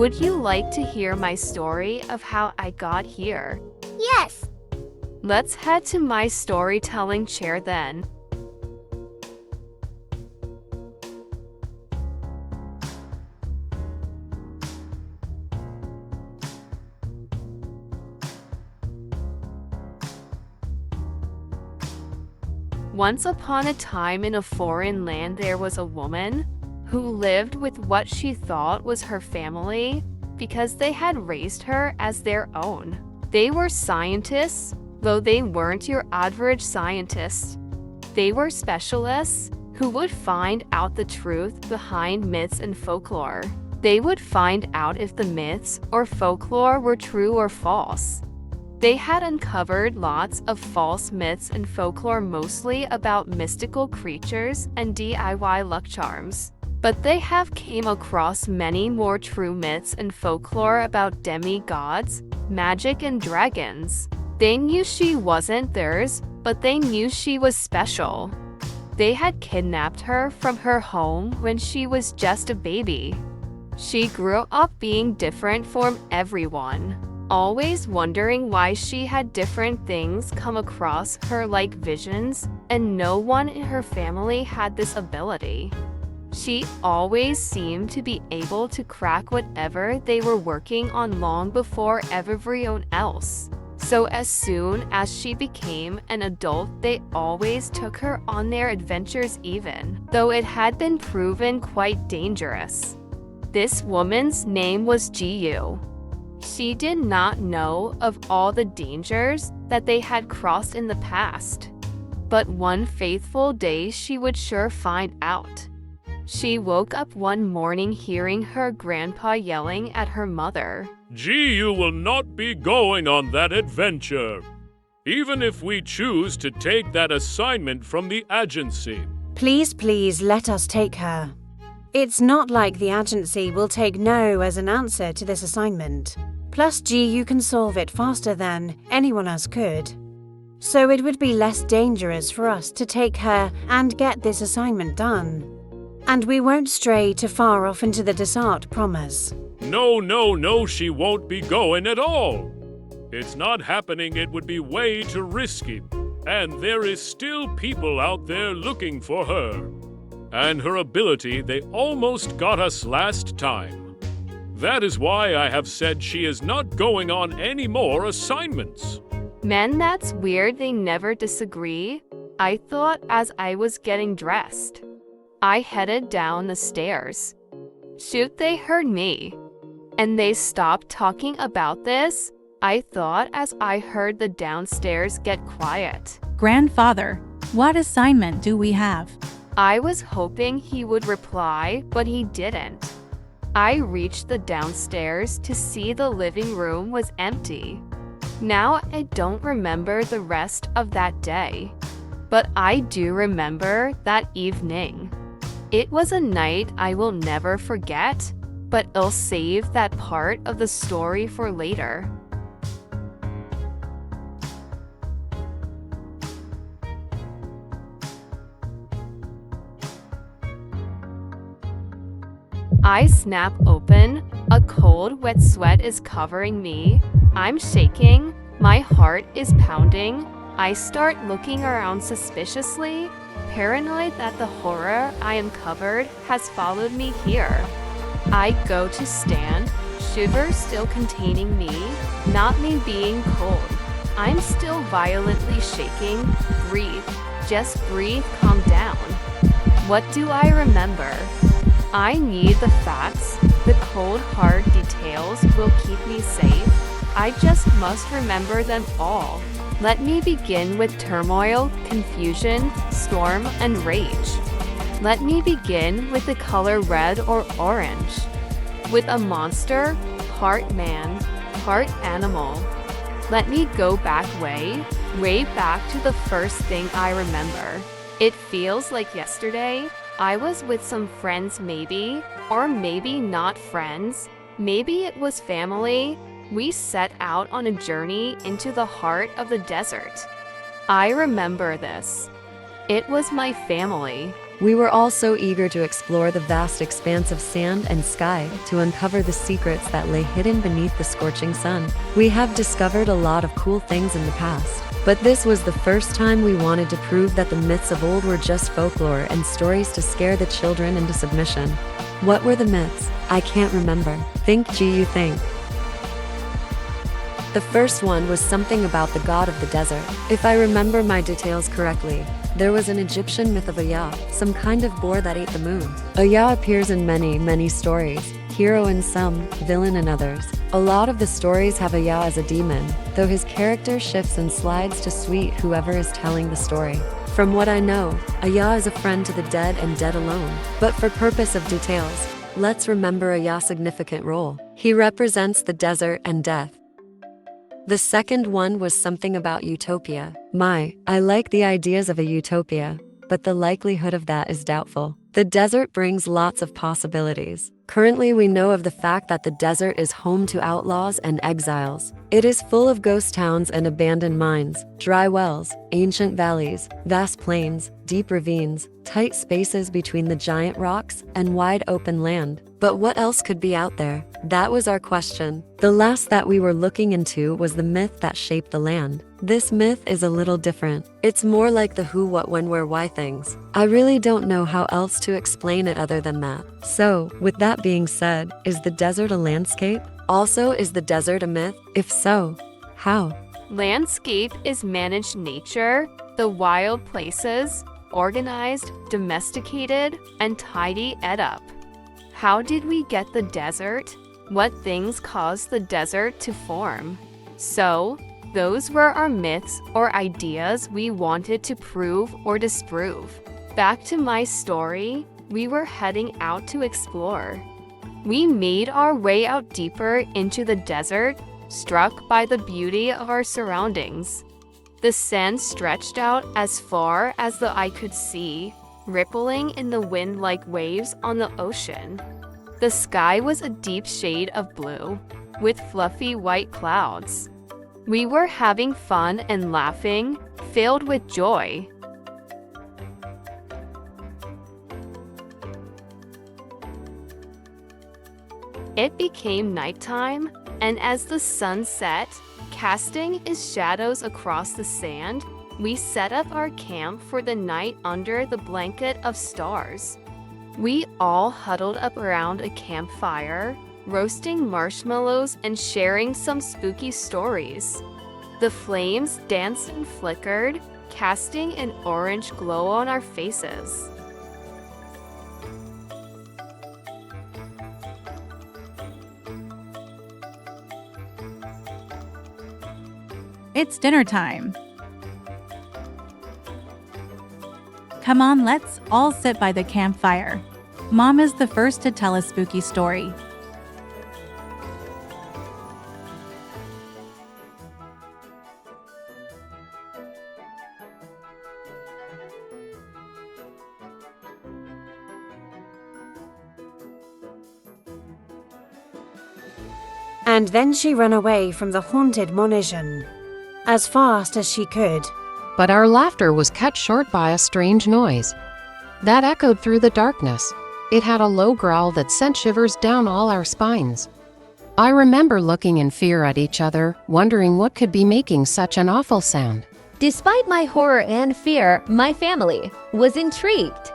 Would you like to hear my story of how I got here? Yes. Let's head to my storytelling chair then. Once upon a time in a foreign land there was a woman who lived with what she thought was her family because they had raised her as their own. They were scientists, though they weren't your average scientists. They were specialists who would find out the truth behind myths and folklore. They would find out if the myths or folklore were true or false. They had uncovered lots of false myths and folklore, mostly about mystical creatures and DIY luck charms. But they have came across many more true myths and folklore about demigods, magic, and dragons. They knew she wasn't theirs, but they knew she was special. They had kidnapped her from her home when she was just a baby. She grew up being different from everyone, always wondering why she had different things come across her like visions, and no one in her family had this ability. She always seemed to be able to crack whatever they were working on long before everyone else. So as soon as she became an adult, they always took her on their adventures, even though it had been proven quite dangerous. This woman's name was Giu. She did not know of all the dangers that they had crossed in the past. But one faithful day she would sure find out. She woke up one morning hearing her grandpa yelling at her mother. You will not be going on that adventure, even if we choose to take that assignment from the agency. Please, please let us take her. It's not like the agency will take no as an answer to this assignment. Plus, you can solve it faster than anyone else could. So it would be less dangerous for us to take her and get this assignment done. And we won't stray too far off into the desert, promise. No, she won't be going at all. It's not happening. It would be way too risky. And there is still people out there looking for her. And her ability, they almost got us last time. That is why I have said she is not going on any more assignments. Man, that's weird. They never disagree. I thought as I was getting dressed, I headed down the stairs. Shoot, they heard me. And they stopped talking about this, I thought, as I heard the downstairs get quiet. Grandfather, what assignment do we have? I was hoping he would reply, but he didn't. I reached the downstairs to see the living room was empty. Now I don't remember the rest of that day, but I do remember that evening. It was a night I will never forget, but I'll save that part of the story for later. I snap open. A cold, wet sweat is covering me. I'm shaking. My heart is pounding. I start looking around suspiciously, paranoid that the horror I uncovered has followed me here. I go to stand, shiver still containing me, not me being cold. I'm still violently shaking. Breathe. Just breathe. Calm down. What do I remember? I need the facts. The cold, hard details will keep me safe. I just must remember them all. Let me begin with turmoil, confusion, storm, and rage. Let me begin with the color red or orange. With a monster, part man, part animal. Let me go back way back to the first thing I remember. It feels like yesterday. I was with some friends maybe, or maybe not friends. Maybe it was family. We set out on a journey into the heart of the desert. I remember this. It was my family. We were all so eager to explore the vast expanse of sand and sky, to uncover the secrets that lay hidden beneath the scorching sun. We have discovered a lot of cool things in the past, but this was the first time we wanted to prove that the myths of old were just folklore and stories to scare the children into submission. What were the myths? I can't remember. Think, you think. The first one was something about the god of the desert. If I remember my details correctly, there was an Egyptian myth of Aya, some kind of boar that ate the moon. Aya appears in many stories, hero in some, villain in others. A lot of the stories have Aya as a demon, though his character shifts and slides to sweet whoever is telling the story. From what I know, Aya is a friend to the dead and dead alone. But for purpose of details, let's remember Aya's significant role. He represents the desert and death. The second one was something about utopia. I like the ideas of a utopia, but the likelihood of that is doubtful. The desert brings lots of possibilities. Currently, we know of the fact that the desert is home to outlaws and exiles. It is full of ghost towns and abandoned mines, dry wells, ancient valleys, vast plains, deep ravines, tight spaces between the giant rocks, and wide open land. But what else could be out there? That was our question. The last that we were looking into was the myth that shaped the land. This myth is a little different. It's more like the who, what, when, where, why things. I really don't know how else to explain it other than that. So, with that being said, is the desert a landscape? Also, is the desert a myth? If so, how? Landscape is managed nature, the wild places, organized, domesticated, and tidy it up. How did we get the desert? What things caused the desert to form? So, those were our myths or ideas we wanted to prove or disprove. Back to my story, we were heading out to explore. We made our way out deeper into the desert, struck by the beauty of our surroundings. The sand stretched out as far as the eye could see, rippling in the wind like waves on the ocean. The sky was a deep shade of blue, with fluffy white clouds. We were having fun and laughing, filled with joy. It became nighttime, and as the sun set, casting its shadows across the sand, we set up our camp for the night under the blanket of stars. We all huddled up around a campfire, roasting marshmallows and sharing some spooky stories. The flames danced and flickered, casting an orange glow on our faces. It's dinner time. Come on, let's all sit by the campfire. Mom is the first to tell a spooky story. And then she ran away from the haunted mansion as fast as she could. But our laughter was cut short by a strange noise that echoed through the darkness. It had a low growl that sent shivers down all our spines. I remember looking in fear at each other, wondering what could be making such an awful sound. Despite my horror and fear, my family was intrigued,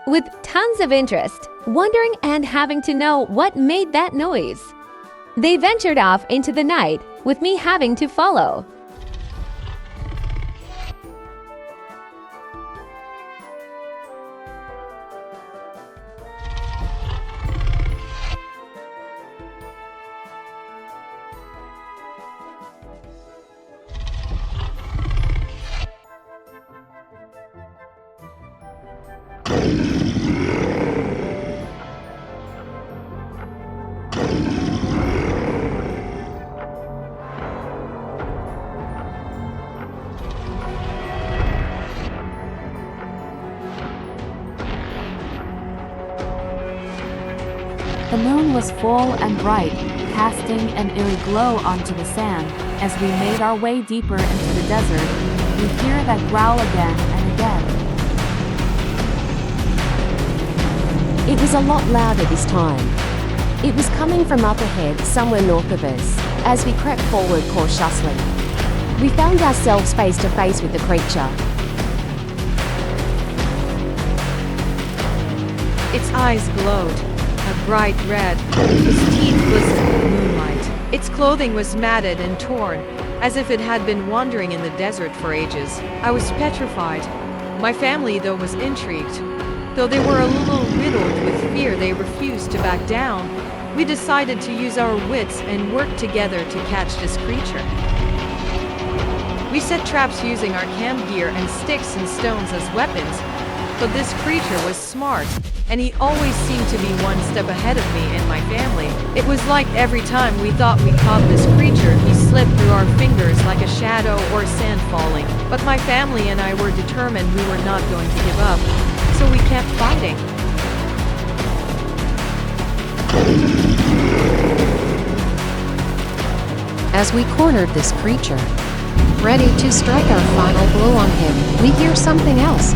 with tons of interest, wondering and having to know what made that noise. They ventured off into the night, with me having to follow. The moon was full and bright, casting an eerie glow onto the sand. As we made our way deeper into the desert, we hear that growl again and again. It was a lot louder this time. It was coming from up ahead, somewhere north of us. As we crept forward cautiously, we found ourselves face to face with the creature. Its eyes glowed, a bright red. Its teeth glistened in the moonlight. Its clothing was matted and torn, as if it had been wandering in the desert for ages. I was petrified. My family, though, was intrigued. Though they were a little riddled with fear, they refused to back down. We decided to use our wits and work together to catch this creature. We set traps using our camp gear and sticks and stones as weapons. But this creature was smart, and he always seemed to be one step ahead of me and my family. It was like every time we thought we caught this creature, he slipped through our fingers like a shadow or sand falling. But my family and I were determined we were not going to give up, so we kept fighting. As we cornered this creature, ready to strike our final blow on him, we hear something else.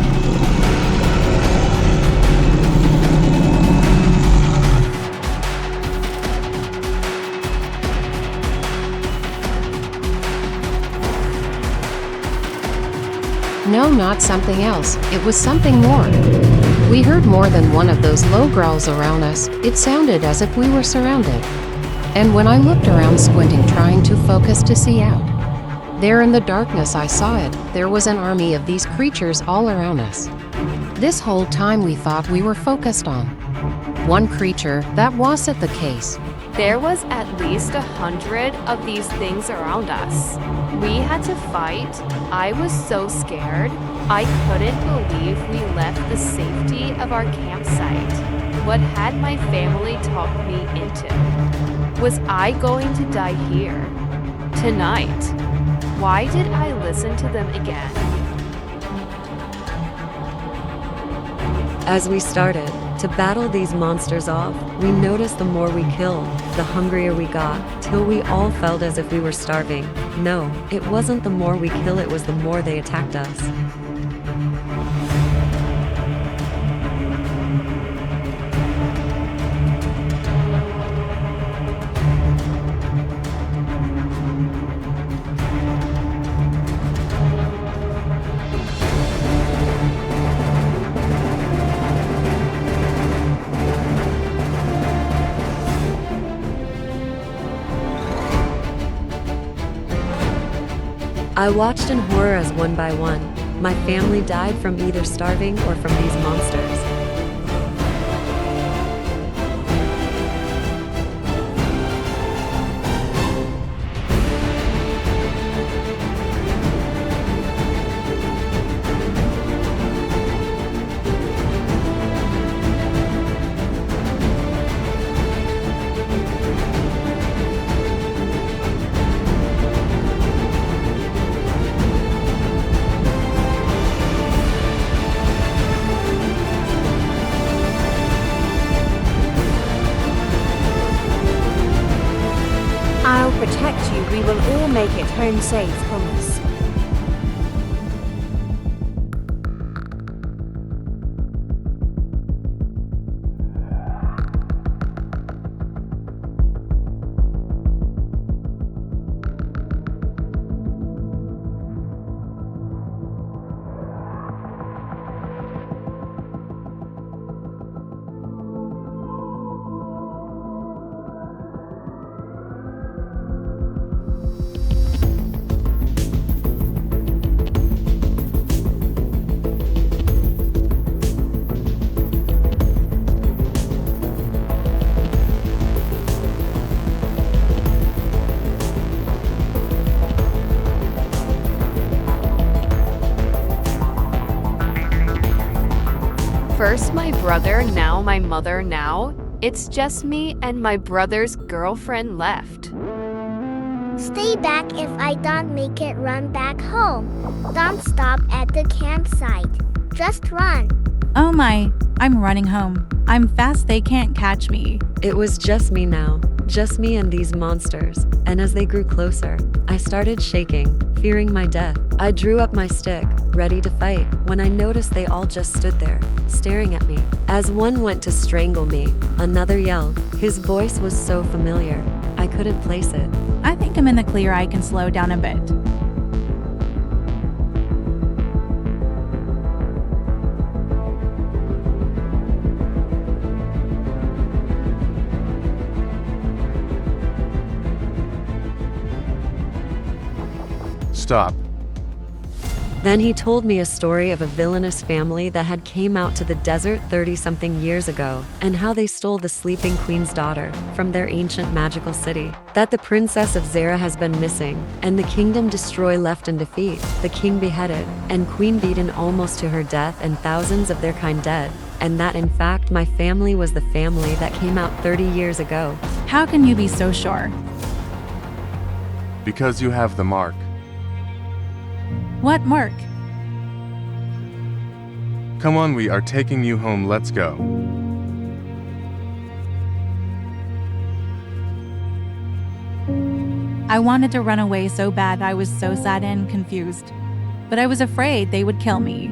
No, not something else. It was something more. We heard more than one of those low growls around us. It sounded as if we were surrounded. And when I looked around, squinting, trying to focus to see out, there in the darkness I saw it. There was an army of these creatures all around us. This whole time we thought we were focused on one creature. That wasn't the case. There was at least 100 of these things around us. We had to fight. I was so scared. I couldn't believe we left the safety of our campsite. What had my family talked me into? Was I going to die here? Tonight? Why did I listen to them again? As we started to battle these monsters off, we noticed the more we killed, the hungrier we got, till we all felt as if we were starving. No, it wasn't the more we kill, it was the more they attacked us. I watched in horror as one by one, my family died from either starving or from these monsters. I'll protect you. We will all make it home safe, promise. First my brother, now my mother, now it's just me and my brother's girlfriend left. Stay back if I don't make it run back home. Don't stop at the campsite. Just run. Oh my, I'm running home. I'm fast, they can't catch me. It was just me now. Just me and these monsters. And as they grew closer, I started shaking, fearing my death. I drew up my stick, ready to fight, when I noticed they all just stood there, staring at me. As one went to strangle me, another yelled. His voice was so familiar, I couldn't place it. I think I'm in the clear. I can slow down a bit. Stop. Then he told me a story of a villainous family that had came out to the desert 30-something years ago, and how they stole the sleeping queen's daughter from their ancient magical city. That the princess of Zara has been missing, and the kingdom destroyed left in defeat, the king beheaded, and queen beaten almost to her death and thousands of their kind dead. And that in fact my family was the family that came out 30 years ago. How can you be so sure? Because you have the mark. What mark? Come on, we are taking you home, let's go. I wanted to run away so bad. I was so sad and confused. But I was afraid they would kill me.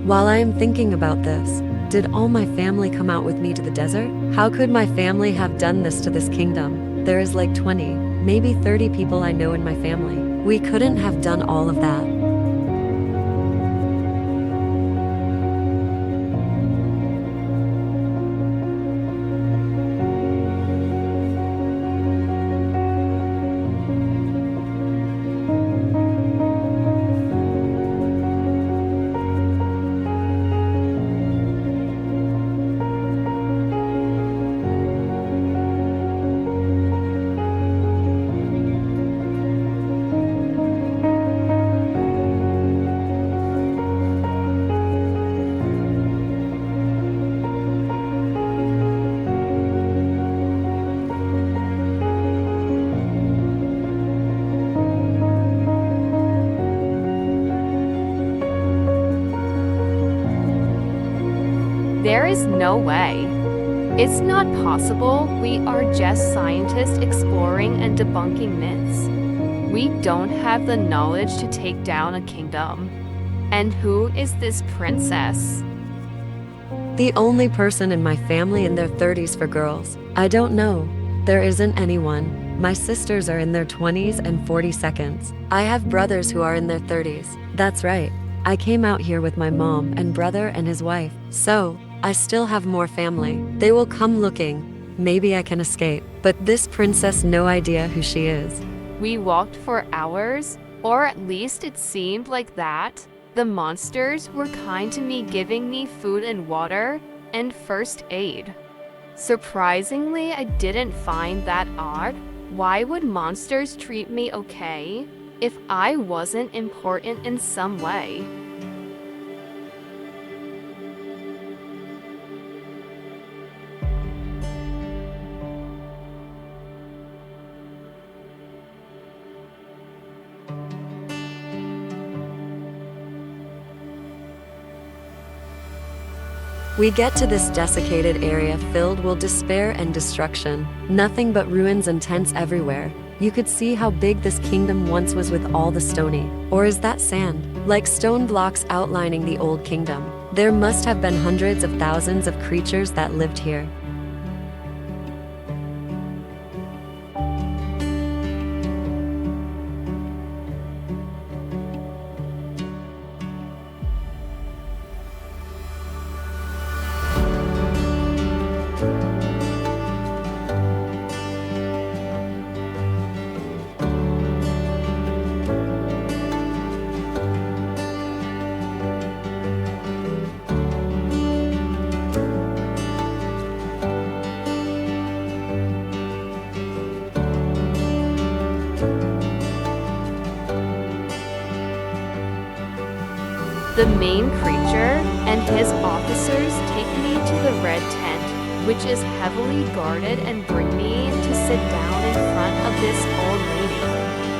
While I am thinking about this, did all my family come out with me to the desert? How could my family have done this to this kingdom? There is like 20, maybe 30 people I know in my family. We couldn't have done all of that. There is no way. It's not possible. We are just scientists exploring and debunking myths. We don't have the knowledge to take down a kingdom. And who is this princess? The only person in my family in their 30s for girls. I don't know. There isn't anyone. My sisters are in their 20s and 42nds. I have brothers who are in their 30s. That's right. I came out here with my mom and brother and his wife. So, I still have more family. They will come looking. Maybe I can escape. But this princess, no idea who she is. We walked for hours, or at least it seemed like that. The monsters were kind to me, giving me food and water and first aid. Surprisingly, I didn't find that odd. Why would monsters treat me okay if I wasn't important in some way? We get to this desiccated area filled with despair and destruction. Nothing but ruins and tents everywhere. You could see how big this kingdom once was with all the stony. Or is that sand? Like stone blocks outlining the old kingdom. There must have been hundreds of thousands of creatures that lived here. The main creature and his officers take me to the red tent, which is heavily guarded, and bring me to sit down in front of this old lady.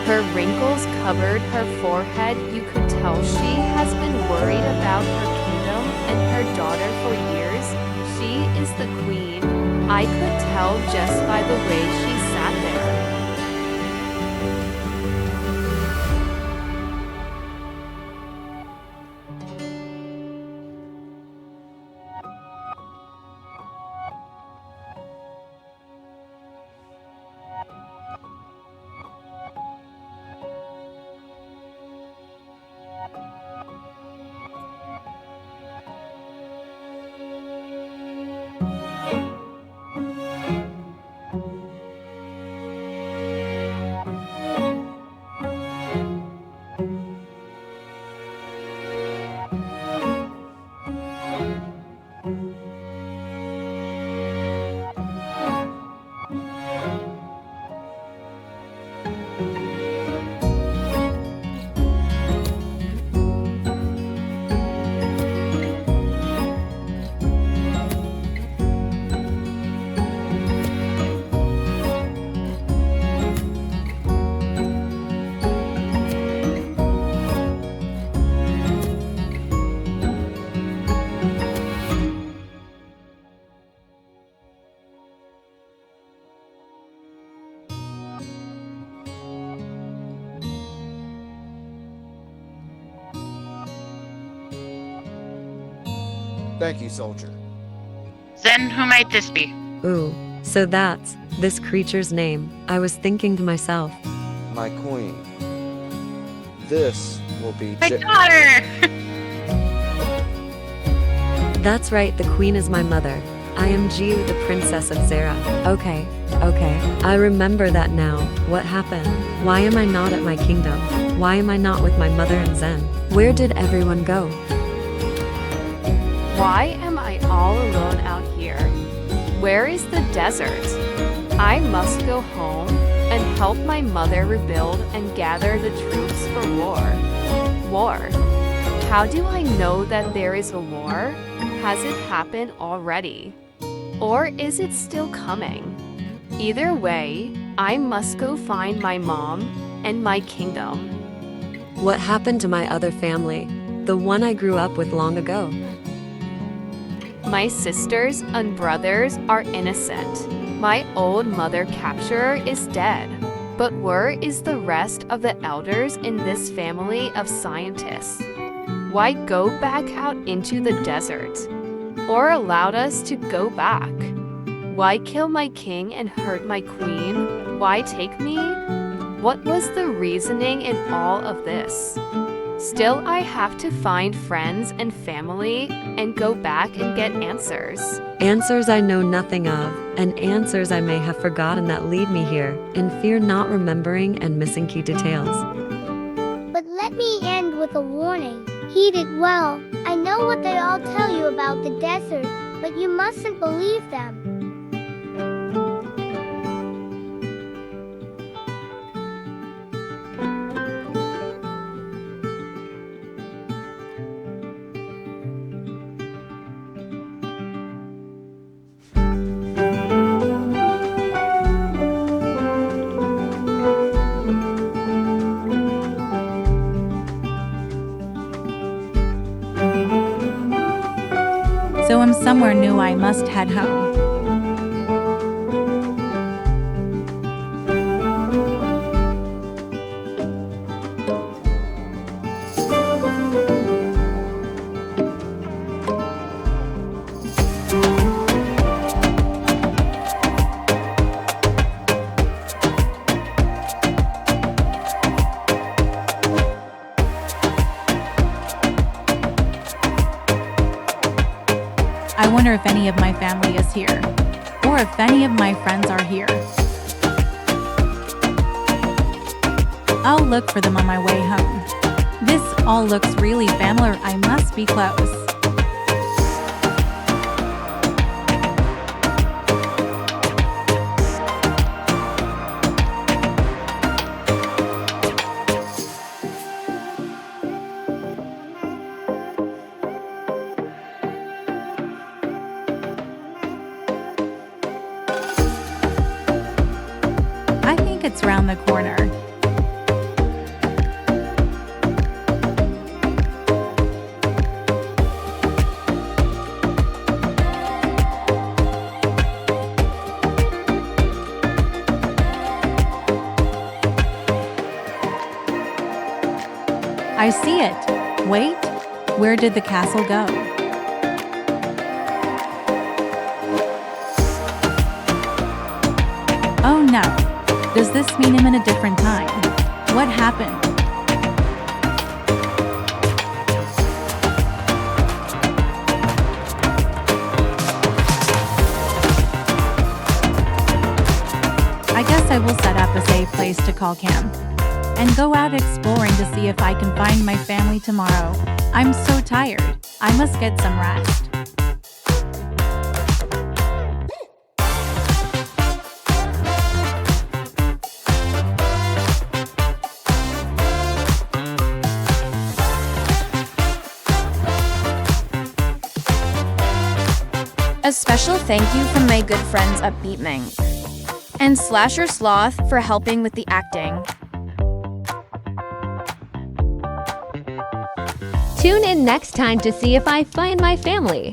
Her wrinkles covered her forehead. You could tell she has been worried about her kingdom and her daughter for years. She is the queen. I could tell just by the way she sat there. Thank you, soldier. Then who might this be? Ooh, so that's this creature's name. I was thinking to myself. My queen. This will be My daughter! That's right, the queen is my mother. I am Giu, the princess of Zara. Okay. I remember that now. What happened? Why am I not at my kingdom? Why am I not with my mother and Zen? Where did everyone go? Why am I all alone out here? Where is the desert? I must go home and help my mother rebuild and gather the troops for war. War. How do I know that there is a war? Has it happened already? Or is it still coming? Either way, I must go find my mom and my kingdom. What happened to my other family? The one I grew up with long ago. My sisters and brothers are innocent. My old mother capturer is dead. But where is the rest of the elders in this family of scientists? Why go back out into the desert? Or allowed us to go back? Why kill my king and hurt my queen? Why take me? What was the reasoning in all of this? Still, I have to find friends and family and go back and get answers. Answers I know nothing of, and answers I may have forgotten that lead me here, in fear not remembering and missing key details. But let me end with a warning. Heed it well. I know what they all tell you about the desert, but you mustn't believe them. So I'm somewhere new, I must head home. I wonder if any of my family is here, or if any of my friends are here. I'll look for them on my way home. This all looks really familiar. I must be close. think it's round the corner. I see it. Wait, where did the castle go? Oh no. Does this mean I'm in a different time? What happened? I guess I will set up a safe place to call camp and go out exploring to see if I can find my family tomorrow. I'm so tired. I must get some rest. A special thank you from my good friends UpbeatMonk and SlasherSloth for helping with the acting. Tune in next time to see if I find my family.